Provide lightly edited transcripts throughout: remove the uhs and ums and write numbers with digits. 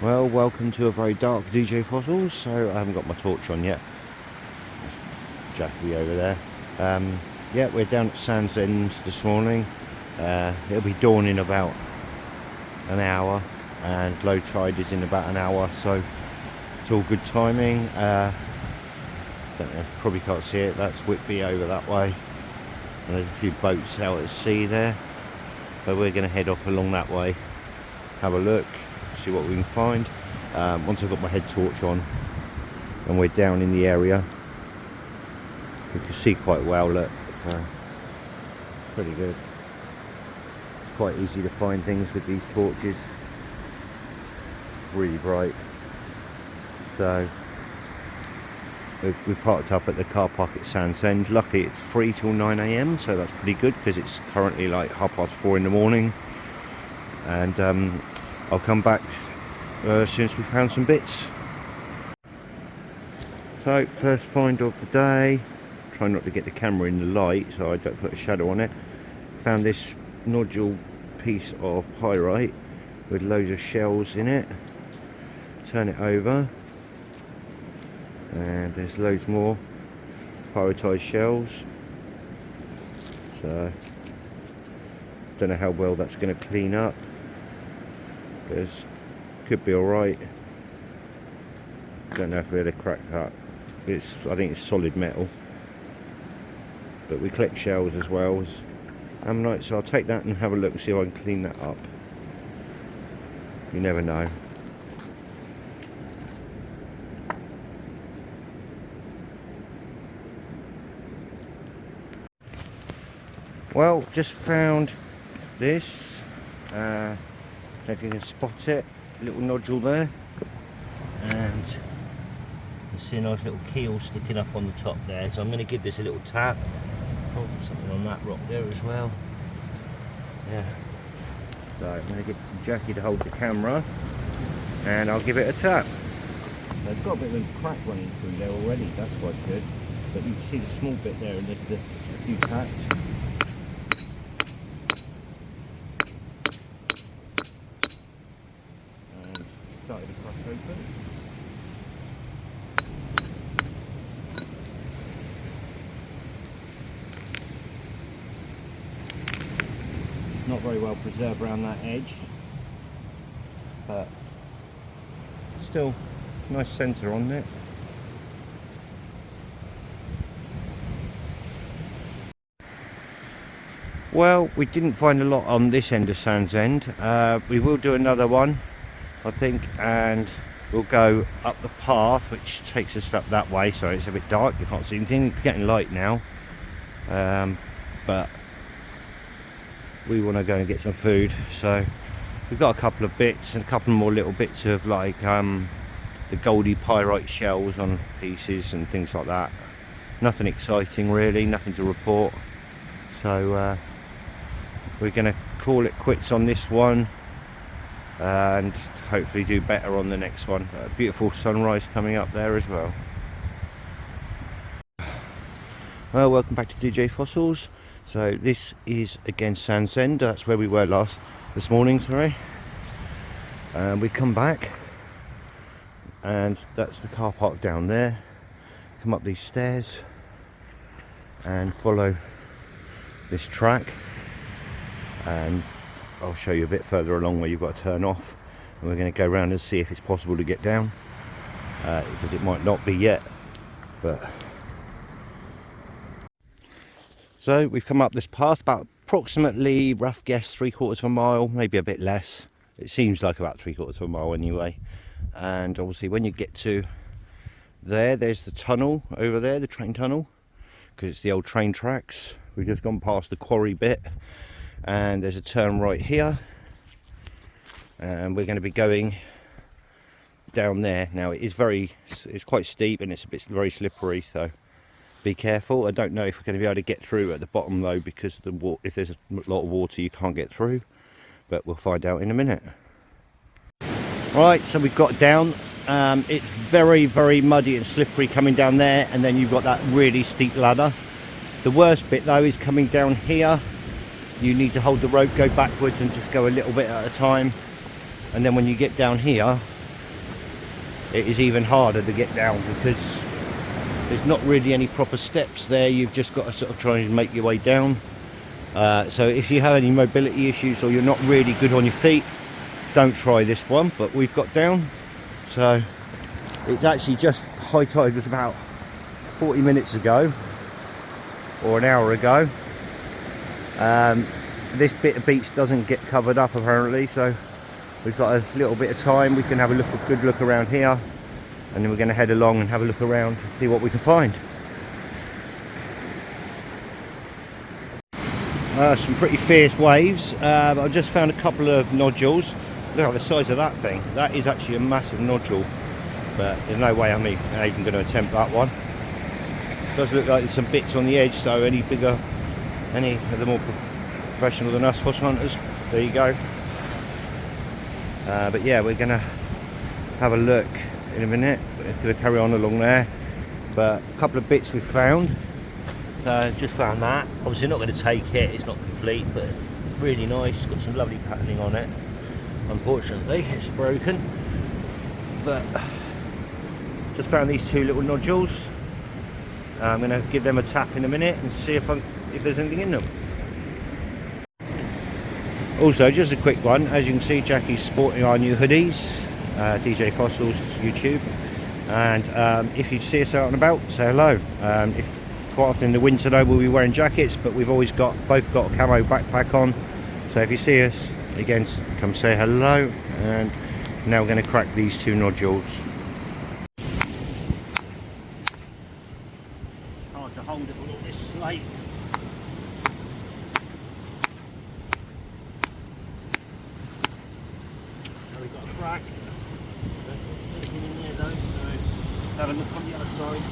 Well, welcome to a very dark DJ Fossils. So I haven't got my torch on yet. There's Jackie over there. Yeah, we're down at Sandsend this morning. It'll be dawn in about an hour, and low tide is in about an hour, so it's all good timing. Don't know, probably can't see it. That's Whitby over that way, and there's a few boats out at sea there. But we're going to head off along that way, have a look, see what we can find. Once I've got my head torch on and we're down in the area, we can see quite well. Look, so pretty good. It's quite easy to find things with these torches. Really bright. So we parked up at the car park at Sandsend. Luckily it's free till 9 AM, so that's pretty good because it's currently like 4:30 in the morning. And I'll come back as soon as we found some bits. So first find of the day. Try not to get the camera in the light so I don't put a shadow on it. Found this nodule piece of pyrite with loads of shells in it. Turn it over, and there's loads more pyritized shells. So don't know how well that's going to clean up, because could be all right. Don't know if we're able to crack that. I think it's solid metal, but we collect shells as well as ammonite, so I'll take that and have a look and see if I can clean that up. You never know. Well, just found this. If you can spot it, a little nodule there, and you can see a nice little keel sticking up on the top there. So I'm going to give this a little tap. Oh, something on that rock there as well. Yeah. So I'm going to get Jackie to hold the camera, and I'll give it a tap. They've got a bit of a crack running through there already. That's quite good. But you can see the small bit there, and there's a few taps. Started to crack open. Not very well preserved around that edge, but still nice centre on it. Well, we didn't find a lot on this end of Sandsend. We will do another one, I think, and we'll go up the path which takes us up that way. Sorry, it's a bit dark, you can't see anything. It's getting light now, but we want to go and get some food. So we've got a couple of bits and a couple more little bits of like the goldy pyrite shells on pieces and things like that. Nothing exciting really, nothing to report. So we're going to call it quits on this one and hopefully do better on the next one. A beautiful sunrise coming up there as well. Well, welcome back to DJ Fossils. So this is again Sandsend. That's where we were this morning, sorry. We come back, and that's the car park down there. Come up these stairs and follow this track, and I'll show you a bit further along where you've got to turn off, and we're going to go around and see if it's possible to get down, because it might not be yet. But so we've come up this path about approximately, rough guess, 3/4 of a mile, maybe a bit less. It seems like about 3/4 of a mile anyway. And obviously when you get to there's the tunnel over there, the train tunnel, because it's the old train tracks. We've just gone past the quarry bit, and there's a turn right here, and we're going to be going down there. Now it's quite steep, and it's very slippery, so be careful. I don't know if we're going to be able to get through at the bottom though, because if there's a lot of water you can't get through, but we'll find out in a minute. Right, so we've got down. It's very, very muddy and slippery coming down there, and then you've got that really steep ladder. The worst bit though is coming down here. You need to hold the rope, go backwards and just go a little bit at a time, and then when you get down here it is even harder to get down because there's not really any proper steps there. You've just got to sort of try and make your way down. So if you have any mobility issues or you're not really good on your feet, don't try this one. But we've got down, so it's actually just high tide was about 40 minutes ago or an hour ago. This bit of beach doesn't get covered up apparently, so we've got a little bit of time. We can have a good look around here, and then we're going to head along and have a look around to see what we can find. Some pretty fierce waves, but I've just found a couple of nodules. Look at the size of that thing. That is actually a massive nodule, but there's no way I'm even going to attempt that one. It does look like there's some bits on the edge, so any of the more professional than us fish hunters, there you go. But yeah, we're going to have a look in a minute. We're going to carry on along there, but a couple of bits we've found. Just found that. Obviously not going to take it, it's not complete, but really nice. It's got some lovely patterning on it. Unfortunately it's broken, but just found these two little nodules. I'm going to give them a tap in a minute and see if there's anything in them. Also, just a quick one, as you can see, Jackie's sporting our new hoodies, DJ Fossils YouTube, and if you see us out and about, say hello. Quite often in the winter though we'll be wearing jackets, but we've always both got a camo backpack on, so if you see us again, come say hello. And now we're going to crack these two nodules. Hard to hold it with all this slate. Now we've got a crack. There's nothing in there though, so have a look on the other side.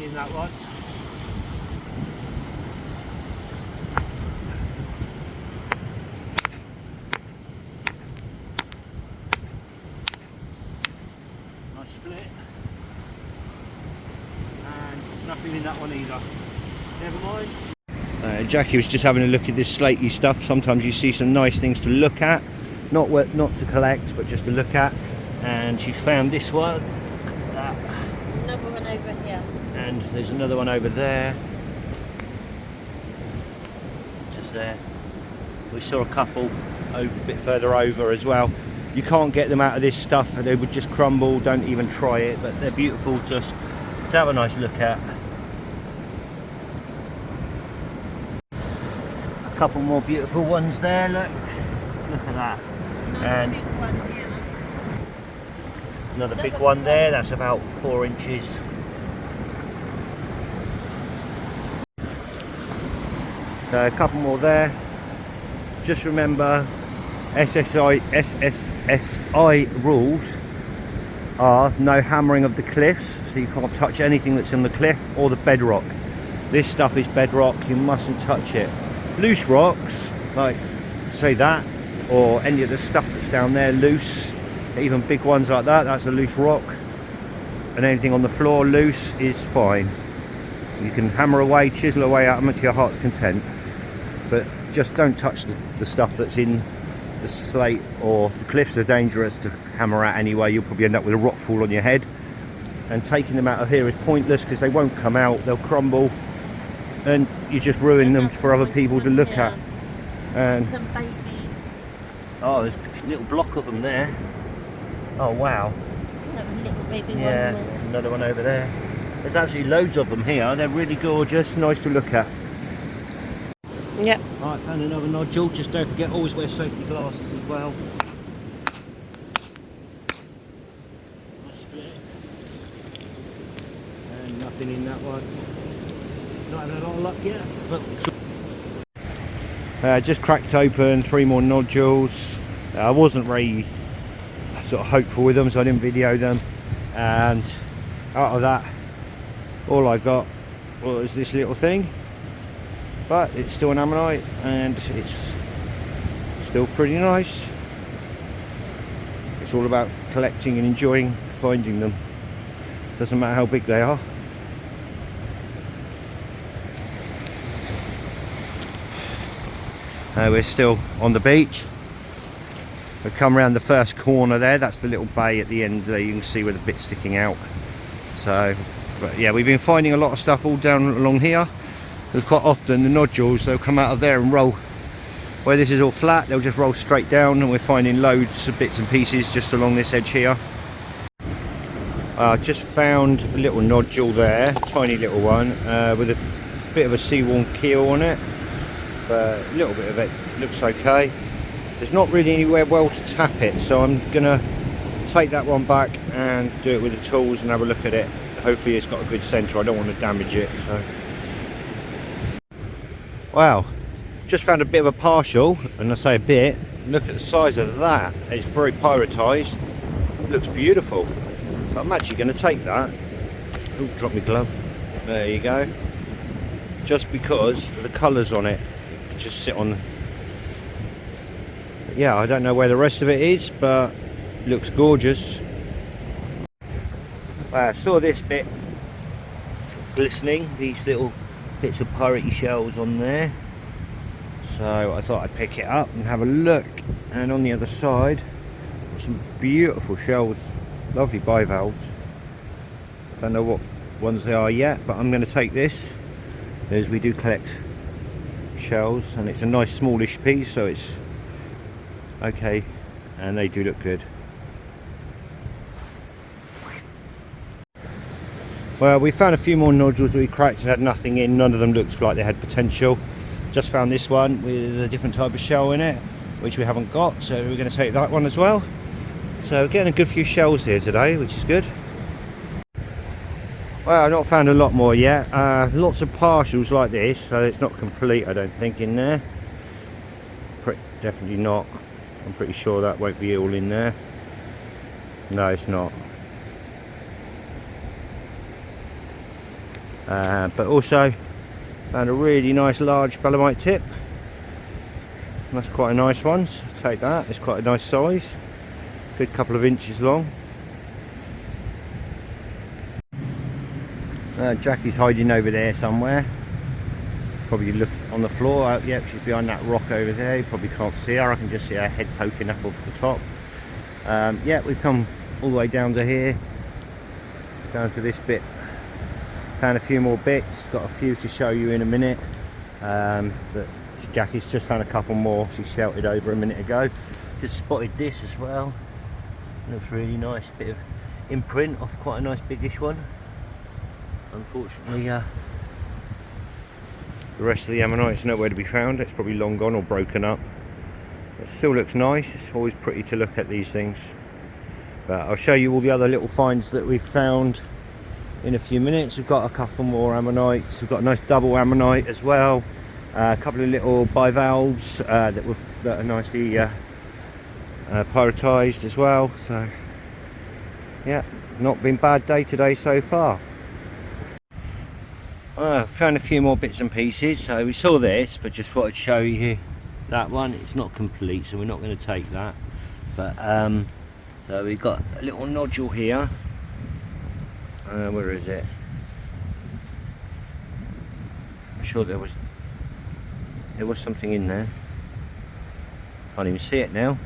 In that one. Nice split. And nothing in that one either. Never mind. Jackie was just having a look at this slatey stuff. Sometimes you see some nice things to look at, not to collect, but just to look at. And she found this one. Another one over here. And there's another one over there. Just there. We saw a couple a bit further over as well. You can't get them out of this stuff, they would just crumble. Don't even try it, but they're beautiful just to have a nice look at. A couple more beautiful ones there, look at that. Nice And big one here. Another big one there, that's about 4 inches. So a couple more there. Just remember, SSI rules are no hammering of the cliffs, so you can't touch anything that's in the cliff or the bedrock. This stuff is bedrock, you mustn't touch it. Loose rocks, like say that, or any of the stuff that's down there loose, even big ones like that, that's a loose rock. And anything on the floor loose is fine. You can hammer away, chisel away at them to your heart's content. But just don't touch the stuff that's in the slate, or the cliffs are dangerous to hammer at anyway. You'll probably end up with a rock fall on your head, and taking them out of here is pointless because they won't come out, they'll crumble, and you just ruin them for other people to look at. And some babies. oh, there's a little block of them there. Oh wow. That was a little baby one Yeah, there. another one over there. There's actually loads of them here. They're really gorgeous, nice to look at. Yep. Right, found another nodule. Just don't forget, always wear safety glasses as well. Nice split. And nothing in that one. Not having a lot of luck yet. But just cracked open 3 more nodules. I wasn't very sort of hopeful with them, so I didn't video them. And out of that, all I got was this little thing. But it's still an ammonite and it's still pretty nice. It's all about collecting and enjoying finding them. Doesn't matter how big they are. We're still on the beach. We've come around the first corner there. That's the little bay at the end there. You can see where the bit's sticking out. So, but yeah, we've been finding a lot of stuff all down along here. There's quite often the nodules, they'll come out of there and roll. Where this is all flat, they'll just roll straight down, and we're finding loads of bits and pieces just along this edge here. I just found a little nodule there, tiny little one, with a bit of a seaworn keel on it. But a little bit of it looks okay. There's not really anywhere well to tap it, so I'm gonna take that one back and do it with the tools and have a look at it. Hopefully it's got a good centre. I don't want to damage it. So, wow, just found a bit of a partial, and I say a bit. Look at the size of that. It's very pyrotised. Looks beautiful. So I'm actually going to take that. Oh, drop my glove. There you go. Just because of the colours on it. Just sit on. Yeah, I don't know where the rest of it is, but it looks gorgeous. I saw this bit sort of glistening, these little bits of piratey shells on there. So I thought I'd pick it up and have a look. And on the other side, some beautiful shells, lovely bivalves. Don't know what ones they are yet, but I'm going to take this, as we do collect shells, and it's a nice smallish piece, so it's okay, and they do look good. Well, we found a few more nodules that we cracked and had nothing in. None of them looked like they had potential. Just found this one with a different type of shell in it, which we haven't got, so we're going to take that one as well. So we're getting a good few shells here today, which is good. Well, I've not found a lot more yet. Lots of partials like this, so it's not complete, I don't think, in there. Definitely not. I'm pretty sure that won't be all in there. No, it's not. But also found a really nice large belemnite tip. That's quite a nice one, so take that. It's quite a nice size, good couple of inches long. Jackie's hiding over there somewhere, probably look on the floor. Yep, she's behind that rock over there. You probably can't see her. I can just see her head poking up off the top. Yeah, we've come all the way down to here, down to this bit. Found a few more bits, got a few to show you in a minute, but Jackie's just found a couple more. She shouted over a minute ago. Just spotted this as well. Looks really nice, bit of imprint off quite a nice biggish one. Unfortunately, the rest of the ammonite's nowhere to be found. It's probably long gone or broken up. It still looks nice. It's always pretty to look at these things. But I'll show you all the other little finds that we've found in a few minutes. We've got a couple more ammonites. We've got a nice double ammonite as well. A couple of little bivalves that are nicely pyrotised as well. So yeah, not been a bad day today so far. Found a few more bits and pieces. So we saw this, but just thought I'd show you that one. It's not complete, so we're not going to take that. But so we've got a little nodule here. Where is it? I'm sure there was something in there. Can't even see it now.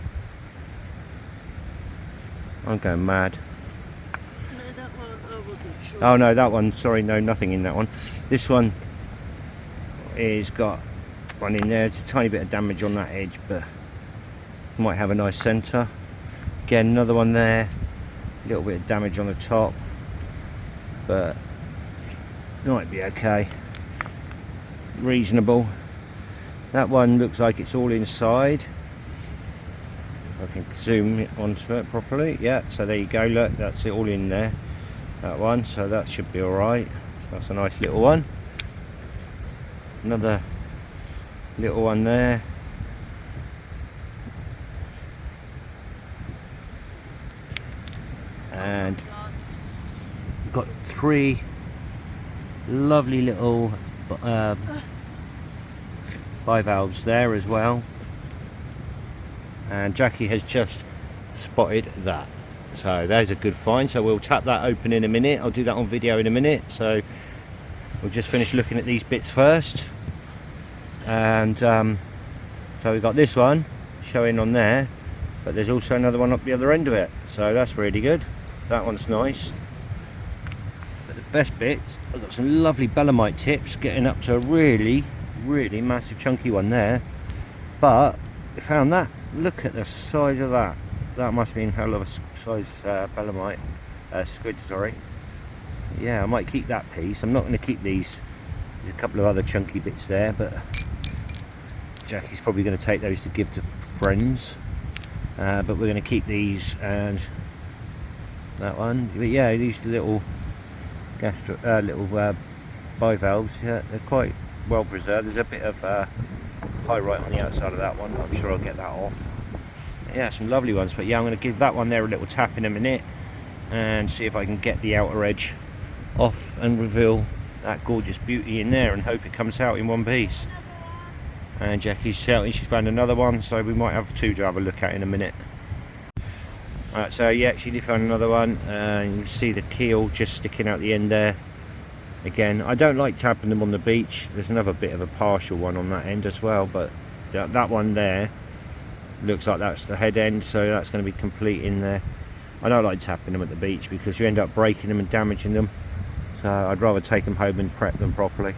I'm going mad. No, that one I wasn't sure. Oh no, that one, sorry, no, nothing in that one. This one is got one in there. It's a tiny bit of damage on that edge, but might have a nice centre. Again, another one there. A little bit of damage on the top, but might be okay. Reasonable. That one looks like it's all inside. I can zoom onto it properly. Yeah, so there you go, look, that's it all in there, that one, so that should be alright. So that's a nice little one. Another little one there. And we've got three lovely little bivalves there as well. And Jackie has just spotted that, so there's a good find. So we'll tap that open in a minute. I'll do that on video in a minute. So we'll just finish looking at these bits first, and So we've got this one showing on there, but there's also another one up the other end of it, so that's really good. That one's nice. But the best bit, I've got some lovely belemite tips getting up to a really massive chunky one there. But we found that, look at the size of that. That must be a hell of a size belemite, squid, sorry. Yeah, I might keep that piece. I'm not going to keep these. There's a couple of other chunky bits there, but Jackie's probably going to take those to give to friends. But we're going to keep these and that one. But yeah, these little bivalves, yeah, they're quite well preserved. There's a bit of pyrite on the outside of that one. I'm sure I'll get that off. Yeah, some lovely ones. But yeah, I'm going to give that one there a little tap in a minute and see if I can get the outer edge off and reveal that gorgeous beauty in there and hope it comes out in one piece. And Jackie's shouting she's found another one, so we might have two to have a look at in a minute. Right, so yeah, she did find another one, and you can see the keel just sticking out the end there. Again, I don't like tapping them on the beach. There's another bit of a partial one on that end as well, but that one there looks like that's the head end, so that's going to be complete in there. I don't like tapping them at the beach because you end up breaking them and damaging them, so I'd rather take them home and prep them properly.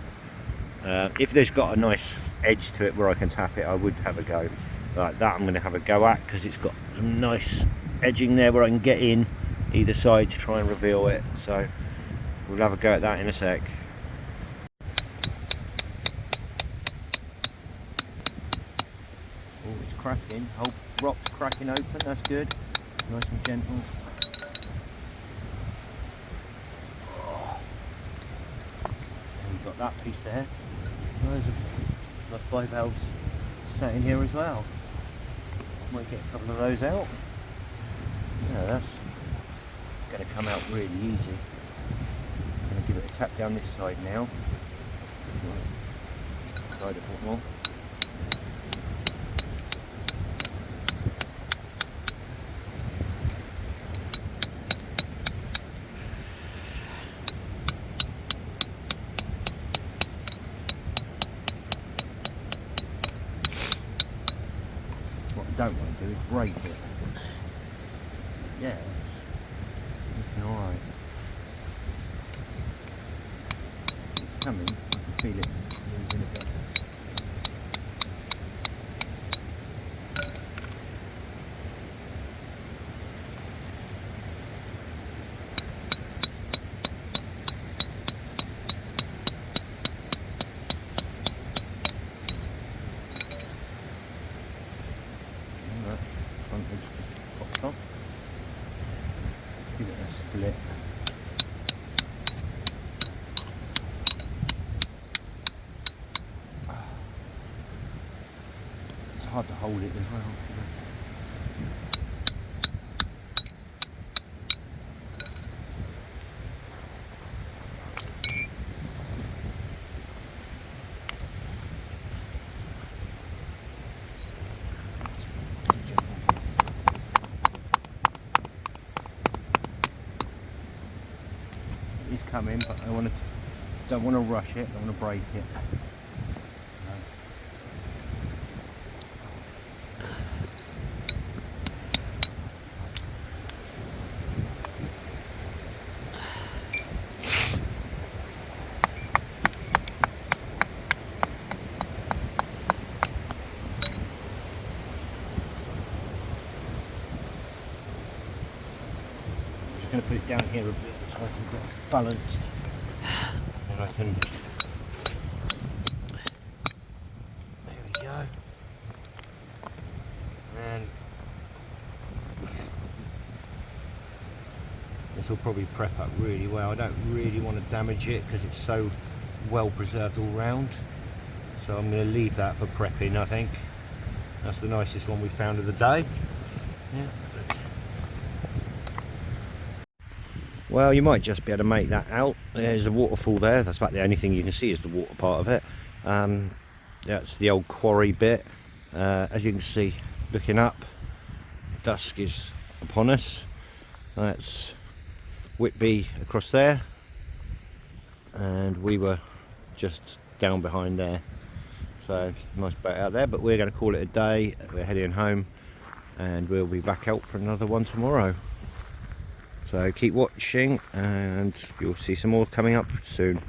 If there's got a nice edge to it where I can tap it, I would have a go. Like that I'm going to have a go at because it's got some nice edging there where I can get in either side to try and reveal it, so we'll have a go at that in a sec. Oh, it's cracking. Whole rock's cracking open, that's good. Nice and gentle. Oh. And we've got that piece there. There's a bivalves sat in here as well. Might get a couple of those out. Yeah, that's going to come out really easy. I'm going to give it a tap down this side now. Side a bit more. What I don't want to do is break it. Yeah, it's alright. It's coming, I can feel it moving a bit. Alright, front edge just popped off. Give it a split. It's hard to hold it as well. It's coming, but I don't want to rush it. I don't want to break it. I'm just going to put it down here a bit so I can get balanced. And I can. There we go. And this will probably prep up really well. I don't really want to damage it because it's so well preserved all round. So I'm going to leave that for prepping, I think. That's the nicest one we found of the day. Yeah. Well, you might just be able to make that out. There's a waterfall there. That's about the only thing you can see is the water part of it. That's the old quarry bit. As you can see, looking up, dusk is upon us. That's Whitby across there, and we were just down behind there. So nice boat out there, but we're going to call it a day. We're heading home and we'll be back out for another one tomorrow. So keep watching and you'll see some more coming up soon.